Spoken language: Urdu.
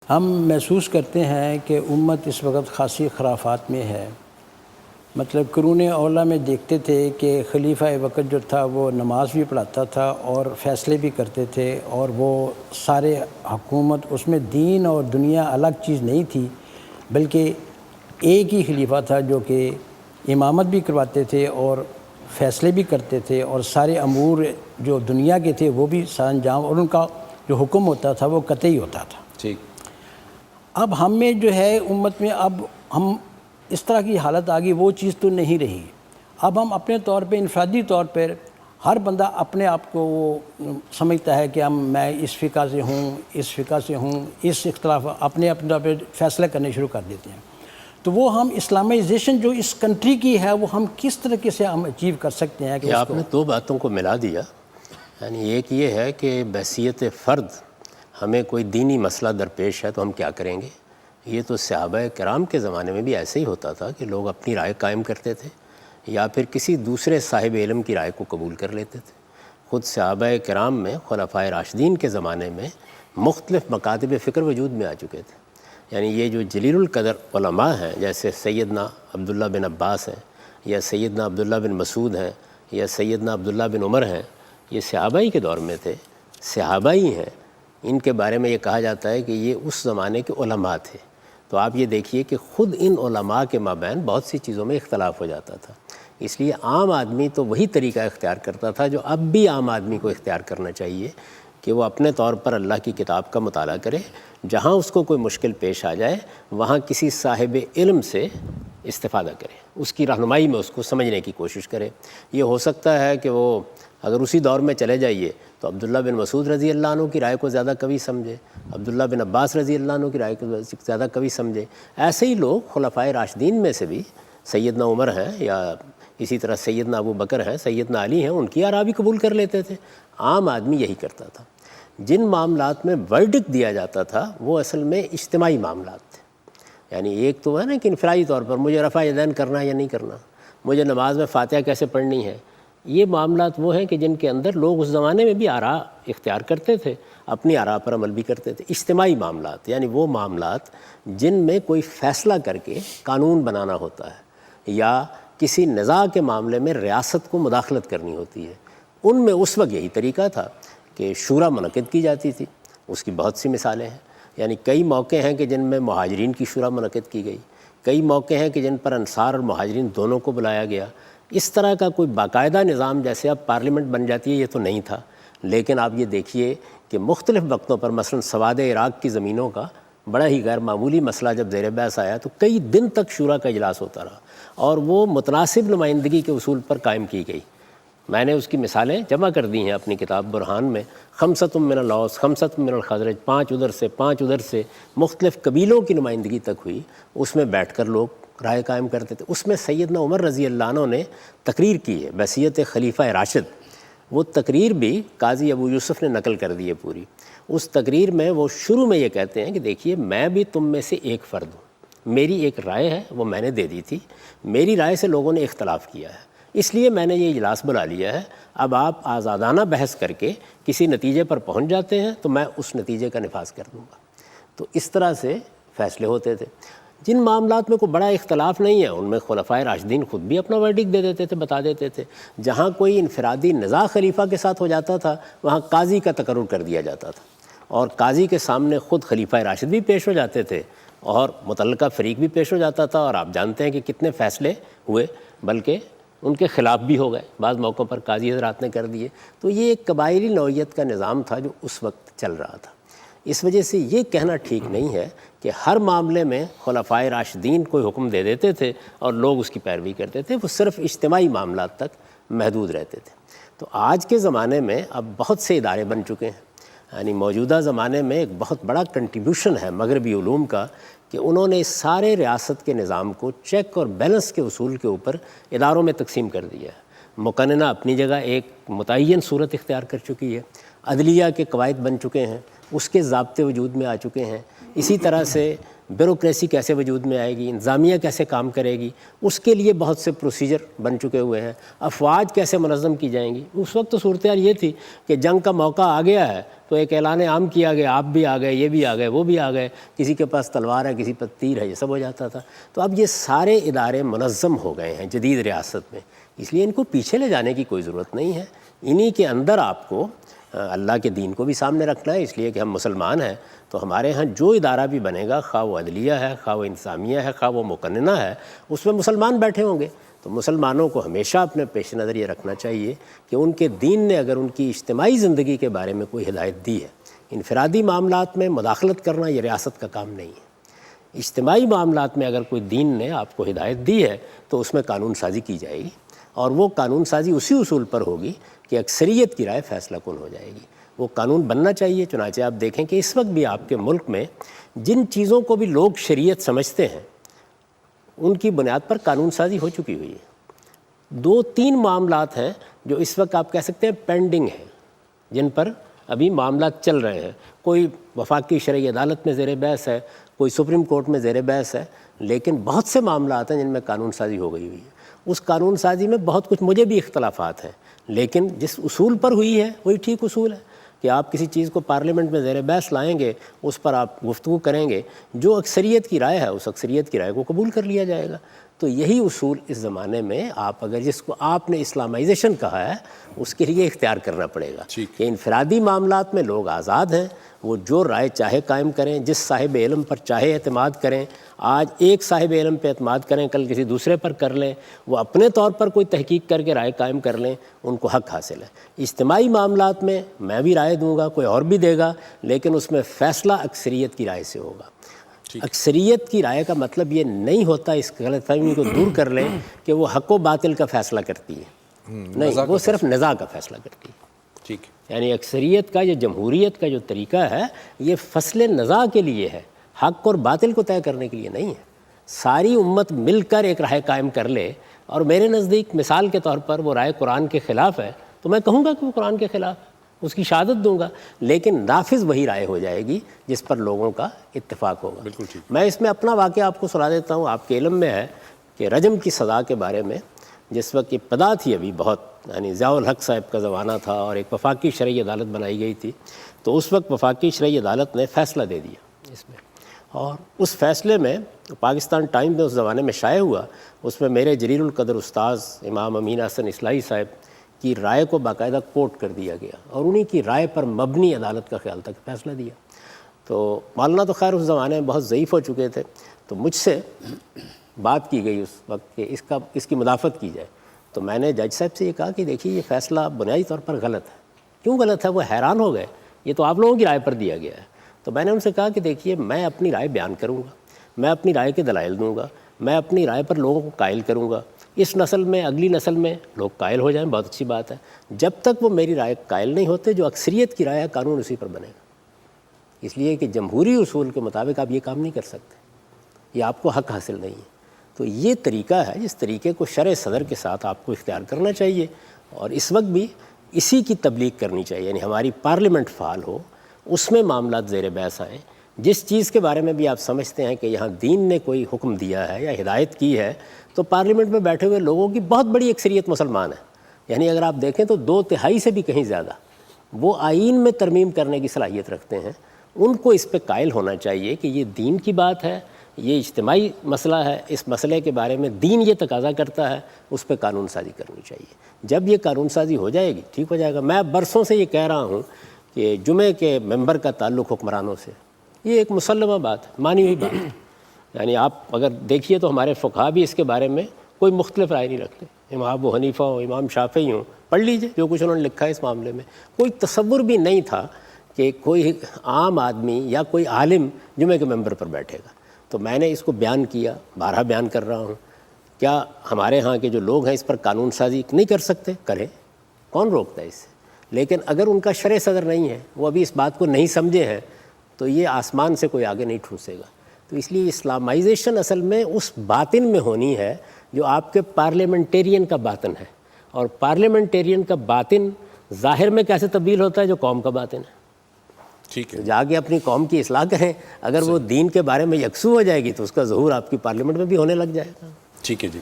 ہم محسوس کرتے ہیں کہ امت اس وقت خاصی خرافات میں ہے۔ مطلب قرون اولیٰ میں دیکھتے تھے کہ خلیفہ وقت جو تھا وہ نماز بھی پڑھاتا تھا اور فیصلے بھی کرتے تھے، اور وہ سارے حکومت اس میں دین اور دنیا الگ چیز نہیں تھی، بلکہ ایک ہی خلیفہ تھا جو کہ امامت بھی کرواتے تھے اور فیصلے بھی کرتے تھے، اور سارے امور جو دنیا کے تھے وہ بھی سر انجام، اور ان کا جو حکم ہوتا تھا وہ قطعی ہوتا تھا۔ ٹھیک۔ اب ہم میں جو ہے امت میں اب ہم اس طرح کی حالت آ گئی، وہ چیز تو نہیں رہی۔ اب ہم اپنے طور پہ انفرادی طور پر ہر بندہ اپنے آپ کو وہ سمجھتا ہے کہ میں اس فقہ سے ہوں، اس فقہ سے ہوں، اس اختلاف اپنے طور پہ فیصلہ کرنے شروع کر دیتے ہیں۔ تو وہ ہم اسلامائزیشن جو اس کنٹری کی ہے وہ ہم کس طریقے سے ہم اچیو کر سکتے ہیں کہ آپ نے دو باتوں کو ملا دیا، یعنی ایک یہ ہے کہ بحیثیت فرد ہمیں کوئی دینی مسئلہ درپیش ہے تو ہم کیا کریں گے۔ یہ تو صحابہ کرام کے زمانے میں بھی ایسے ہی ہوتا تھا کہ لوگ اپنی رائے قائم کرتے تھے یا پھر کسی دوسرے صاحب علم کی رائے کو قبول کر لیتے تھے۔ خود صحابہ کرام میں خلفائے راشدین کے زمانے میں مختلف مکاتب فکر وجود میں آ چکے تھے، یعنی یہ جو جلیل القدر علماء ہیں جیسے سیدنا عبداللہ بن عباس ہیں یا سیدنا عبداللہ بن مسعود ہیں یا سیدنا عبداللہ بن عمر ہیں، یہ صحابہ ہی کے دور میں تھے، صحابہ ہی ہیں۔ ان کے بارے میں یہ کہا جاتا ہے کہ یہ اس زمانے کے علماء تھے۔ تو آپ یہ دیکھیے کہ خود ان علماء کے مابین بہت سی چیزوں میں اختلاف ہو جاتا تھا، اس لیے عام آدمی تو وہی طریقہ اختیار کرتا تھا جو اب بھی عام آدمی کو اختیار کرنا چاہیے کہ وہ اپنے طور پر اللہ کی کتاب کا مطالعہ کرے، جہاں اس کو کوئی مشکل پیش آ جائے وہاں کسی صاحب علم سے استفادہ کرے، اس کی رہنمائی میں اس کو سمجھنے کی کوشش کرے۔ یہ ہو سکتا ہے کہ وہ اگر اسی دور میں چلے جائیے تو عبداللہ بن مسعود رضی اللہ عنہ کی رائے کو زیادہ قوی سمجھے، عبداللہ بن عباس رضی اللہ عنہ کی رائے کو زیادہ قوی سمجھے۔ ایسے ہی لوگ خلفائے راشدین میں سے بھی سیدنا عمر ہیں یا اسی طرح سیدنا ابو بکر ہیں، سیدنا علی ہیں، ان کی آراء بھی قبول کر لیتے تھے۔ عام آدمی یہی کرتا تھا۔ جن معاملات میں ورڈکٹ دیا جاتا تھا وہ اصل میں اجتماعی معاملات تھے، یعنی ایک تو ہے نا کہ انفرادی طور پر مجھے رفع یدین کرنا ہے یا نہیں کرنا، مجھے نماز میں فاتحہ کیسے پڑھنی ہے۔ یہ معاملات وہ ہیں کہ جن کے اندر لوگ اس زمانے میں بھی آراء اختیار کرتے تھے، اپنی آراء پر عمل بھی کرتے تھے۔ اجتماعی معاملات یعنی وہ معاملات جن میں کوئی فیصلہ کر کے قانون بنانا ہوتا ہے یا کسی نزاع کے معاملے میں ریاست کو مداخلت کرنی ہوتی ہے، ان میں اس وقت یہی طریقہ تھا کہ شورا منعقد کی جاتی تھی۔ اس کی بہت سی مثالیں ہیں، یعنی کئی موقع ہیں کہ جن میں مہاجرین کی شورا منعقد کی گئی، کئی موقع ہیں کہ جن پر انصار اور مہاجرین دونوں کو بلایا گیا۔ اس طرح کا کوئی باقاعدہ نظام جیسے اب پارلیمنٹ بن جاتی ہے یہ تو نہیں تھا، لیکن آپ یہ دیکھیے کہ مختلف وقتوں پر مثلا سواد عراق کی زمینوں کا بڑا ہی غیر معمولی مسئلہ جب زیر بحث آیا تو کئی دن تک شورا کا اجلاس ہوتا رہا اور وہ متناسب نمائندگی کے اصول پر قائم کی گئی۔ میں نے اس کی مثالیں جمع کر دی ہیں اپنی کتاب برہان میں۔ خمسۃ من الاوس، خمسۃ من الخزرج، 5 ادھر سے 5 ادھر سے مختلف قبیلوں کی نمائندگی تک ہوئی، اس میں بیٹھ کر لوگ رائے قائم کرتے تھے۔ اس میں سیدنا عمر رضی اللہ عنہ نے تقریر کی ہے بحیثیت خلیفہ راشد، وہ تقریر بھی قاضی ابو یوسف نے نقل کر دی ہے پوری۔ اس تقریر میں وہ شروع میں یہ کہتے ہیں کہ دیکھیے میں بھی تم میں سے ایک فرد ہوں، میری ایک رائے ہے وہ میں نے دے دی تھی، میری رائے سے لوگوں نے اختلاف کیا ہے، اس لیے میں نے یہ اجلاس بلا لیا ہے۔ اب آپ آزادانہ بحث کر کے کسی نتیجے پر پہنچ جاتے ہیں تو میں اس نتیجے کا نفاذ کر دوں گا۔ تو اس طرح سے فیصلے ہوتے تھے۔ جن معاملات میں کوئی بڑا اختلاف نہیں ہے ان میں خلفائے راشدین خود بھی اپنا ورڈکٹ دے دیتے تھے، بتا دیتے تھے۔ جہاں کوئی انفرادی نزاع خلیفہ کے ساتھ ہو جاتا تھا وہاں قاضی کا تقرر کر دیا جاتا تھا، اور قاضی کے سامنے خود خلیفہ راشد بھی پیش ہو جاتے تھے اور متعلقہ فریق بھی پیش ہو جاتا تھا، اور آپ جانتے ہیں کہ کتنے فیصلے ہوئے، بلکہ ان کے خلاف بھی ہو گئے، بعض موقعوں پر قاضی حضرات نے کر دیے۔ تو یہ ایک قبائلی نوعیت کا نظام تھا جو اس وقت چل رہا تھا۔ اس وجہ سے یہ کہنا ٹھیک نہیں ہے کہ ہر معاملے میں خلفائے راشدین کوئی حکم دے دیتے تھے اور لوگ اس کی پیروی کرتے تھے، وہ صرف اجتماعی معاملات تک محدود رہتے تھے۔ تو آج کے زمانے میں اب بہت سے ادارے بن چکے ہیں، یعنی موجودہ زمانے میں ایک بہت بڑا کنٹریبیوشن ہے مغربی علوم کا کہ انہوں نے اس سارے ریاست کے نظام کو چیک اور بیلنس کے اصول کے اوپر اداروں میں تقسیم کر دیا ہے۔ مقننہ اپنی جگہ ایک متعین صورت اختیار کر چکی ہے، عدلیہ کے قواعد بن چکے ہیں، اس کے ضابطے وجود میں آ چکے ہیں، اسی طرح سے بیوروکریسی کیسے وجود میں آئے گی، انتظامیہ کیسے کام کرے گی، اس کے لیے بہت سے پروسیجر بن چکے ہوئے ہیں، افواج کیسے منظم کی جائیں گی۔ اس وقت تو صورتحال یہ تھی کہ جنگ کا موقع آ گیا ہے تو ایک اعلان عام کیا گیا، آپ بھی آ گئے، یہ بھی آ گئے، وہ بھی آ گئے، کسی کے پاس تلوار ہے، کسی پر تیر ہے، یہ سب ہو جاتا تھا۔ تو اب یہ سارے ادارے منظم ہو گئے ہیں جدید ریاست میں، اس لیے ان کو پیچھے لے جانے کی کوئی ضرورت نہیں ہے۔ انہی کے اندر آپ کو اللہ کے دین کو بھی سامنے رکھنا ہے، اس لیے کہ ہم مسلمان ہیں تو ہمارے ہاں جو ادارہ بھی بنے گا، خواہ وہ عدلیہ ہے، خواہ وہ انتظامیہ ہے، خواہ وہ مقننہ ہے، اس میں مسلمان بیٹھے ہوں گے۔ تو مسلمانوں کو ہمیشہ اپنے پیش نظر یہ رکھنا چاہیے کہ ان کے دین نے اگر ان کی اجتماعی زندگی کے بارے میں کوئی ہدایت دی ہے، انفرادی معاملات میں مداخلت کرنا یہ ریاست کا کام نہیں ہے۔ اجتماعی معاملات میں اگر کوئی دین نے آپ کو ہدایت دی ہے تو اس میں قانون سازی کی جائے گی، اور وہ قانون سازی اسی اصول پر ہوگی کہ اکثریت کی رائے فیصلہ کن ہو جائے گی۔ وہ قانون بننا چاہیے۔ چنانچہ آپ دیکھیں کہ اس وقت بھی آپ کے ملک میں جن چیزوں کو بھی لوگ شریعت سمجھتے ہیں ان کی بنیاد پر قانون سازی ہو چکی ہوئی ہے۔ 2-3 معاملات ہیں جو اس وقت آپ کہہ سکتے ہیں پینڈنگ ہیں، جن پر ابھی معاملات چل رہے ہیں۔ کوئی وفاقی شرعی عدالت میں زیر بحث ہے، کوئی سپریم کورٹ میں زیر بحث ہے، لیکن بہت سے معاملات ہیں جن میں قانون سازی ہو گئی ہوئی ہے۔ اس قانون سازی میں بہت کچھ مجھے بھی اختلافات ہیں، لیکن جس اصول پر ہوئی ہے وہی ٹھیک اصول ہے کہ آپ کسی چیز کو پارلیمنٹ میں زیر بحث لائیں گے، اس پر آپ گفتگو کریں گے، جو اکثریت کی رائے ہے اس اکثریت کی رائے کو قبول کر لیا جائے گا۔ تو یہی اصول اس زمانے میں آپ اگر جس کو آپ نے اسلامائزیشن کہا ہے اس کے لیے اختیار کرنا پڑے گا کہ انفرادی معاملات میں لوگ آزاد ہیں، وہ جو رائے چاہے قائم کریں، جس صاحب علم پر چاہے اعتماد کریں۔ آج ایک صاحب علم پہ اعتماد کریں، کل کسی دوسرے پر کر لیں، وہ اپنے طور پر کوئی تحقیق کر کے رائے قائم کر لیں، ان کو حق حاصل ہے۔ اجتماعی معاملات میں میں بھی رائے دوں گا، کوئی اور بھی دے گا، لیکن اس میں فیصلہ اکثریت کی رائے سے ہوگا۔ اکثریت کی رائے کا مطلب یہ نہیں ہوتا، اس غلط فہمی کو دور کر لیں کہ وہ حق و باطل کا فیصلہ کرتی ہے، نہیں، وہ صرف نزاع کا فیصلہ کرتی ہے۔ ٹھیک، یعنی اکثریت کا یا جمہوریت کا جو طریقہ ہے یہ فصل نزاع کے لیے ہے، حق اور باطل کو طے کرنے کے لیے نہیں ہے۔ ساری امت مل کر ایک رائے قائم کر لے، اور میرے نزدیک مثال کے طور پر وہ رائے قرآن کے خلاف ہے تو میں کہوں گا کہ وہ قرآن کے خلاف ہے، اس کی شہادت دوں گا، لیکن نافذ وہی رائے ہو جائے گی جس پر لوگوں کا اتفاق ہوگا۔ بالکل ٹھیک۔ میں اس میں اپنا واقعہ آپ کو سنا دیتا ہوں۔ آپ کے علم میں ہے کہ رجم کی سزا کے بارے میں جس وقت ابتدا تھی، ابھی بہت یعنی ضیاء الحق صاحب کا زمانہ تھا اور ایک وفاقی شرعی عدالت بنائی گئی تھی، تو اس وقت وفاقی شرعی عدالت نے فیصلہ دے دیا اس میں، اور اس فیصلے میں پاکستان ٹائم میں اس زمانے میں شائع ہوا، اس میں میرے جلیل القدر استاذ امام امین حسن اصلاحی صاحب کی رائے کو باقاعدہ کوٹ کر دیا گیا، اور انہی کی رائے پر مبنی عدالت کا خیال تک فیصلہ دیا۔ تو مولانا تو خیر اس زمانے میں بہت ضعیف ہو چکے تھے، تو مجھ سے بات کی گئی اس وقت کہ اس کی مدافعت کی جائے۔ تو میں نے جج صاحب سے یہ کہا کہ دیکھیے یہ فیصلہ بنیادی طور پر غلط ہے۔ کیوں غلط ہے؟ وہ حیران ہو گئے، یہ تو آپ لوگوں کی رائے پر دیا گیا ہے۔ تو میں نے ان سے کہا کہ دیکھیے میں اپنی رائے بیان کروں گا، میں اپنی رائے کے دلائل دوں گا، میں اپنی رائے پر لوگوں کو قائل کروں گا، اس نسل میں اگلی نسل میں لوگ قائل ہو جائیں، بہت اچھی بات ہے۔ جب تک وہ میری رائے قائل نہیں ہوتے، جو اکثریت کی رائے ہے قانون اسی پر بنے گا، اس لیے کہ جمہوری اصول کے مطابق آپ یہ کام نہیں کر سکتے، یہ آپ کو حق حاصل نہیں ہے۔ تو یہ طریقہ ہے جس طریقے کو شرع صدر کے ساتھ آپ کو اختیار کرنا چاہیے، اور اس وقت بھی اسی کی تبلیغ کرنی چاہیے، یعنی ہماری پارلیمنٹ فعال ہو، اس میں معاملات زیر بحث آئیں۔ جس چیز کے بارے میں بھی آپ سمجھتے ہیں کہ یہاں دین نے کوئی حکم دیا ہے یا ہدایت کی ہے، تو پارلیمنٹ میں بیٹھے ہوئے لوگوں کی بہت بڑی اکثریت مسلمان ہے، یعنی اگر آپ دیکھیں تو 2/3 سے بھی کہیں زیادہ وہ آئین میں ترمیم کرنے کی صلاحیت رکھتے ہیں۔ ان کو اس پہ قائل ہونا چاہیے کہ یہ دین کی بات ہے، یہ اجتماعی مسئلہ ہے، اس مسئلے کے بارے میں دین یہ تقاضا کرتا ہے، اس پہ قانون سازی کرنی چاہیے۔ جب یہ قانون سازی ہو جائے گی ٹھیک ہو جائے گا۔ میں برسوں سے یہ کہہ رہا ہوں کہ جمعے کے ممبر کا تعلق حکمرانوں سے، یہ ایک مسلمہ بات ہے، مانی ہوئی بات ہے۔ یعنی آپ اگر دیکھیے تو ہمارے فقہا بھی اس کے بارے میں کوئی مختلف رائے نہیں رکھتے، امام ابو حنیفہ ہوں، امام شافعی ہوں، پڑھ لیجئے جو کچھ انہوں نے لکھا ہے اس معاملے میں۔ کوئی تصور بھی نہیں تھا کہ کوئی عام آدمی یا کوئی عالم جمعے کے ممبر پر بیٹھے گا۔ تو میں نے اس کو بیان کیا، بارہا بیان کر رہا ہوں۔ کیا ہمارے ہاں کے جو لوگ ہیں اس پر قانون سازی نہیں کر سکتے؟ کریں، کون روکتا ہے اس سے؟ لیکن اگر ان کا شرع صدر نہیں ہے، وہ ابھی اس بات کو نہیں سمجھے ہیں، تو یہ آسمان سے کوئی آگے نہیں ٹھوسے گا۔ تو اس لیے اسلامائزیشن اصل میں اس باطن میں ہونی ہے جو آپ کے پارلیمنٹیرین کا باطن ہے، اور پارلیمنٹیرین کا باطن ظاہر میں کیسے تبدیل ہوتا ہے؟ جو قوم کا باطن ہے۔ ٹھیک ہے، جا کے اپنی قوم کی اصلاح کریں. اگر وہ دین کے بارے میں یکسو ہو جائے گی تو اس کا ظہور آپ کی پارلیمنٹ میں بھی ہونے لگ جائے گا. ٹھیک ہے جی.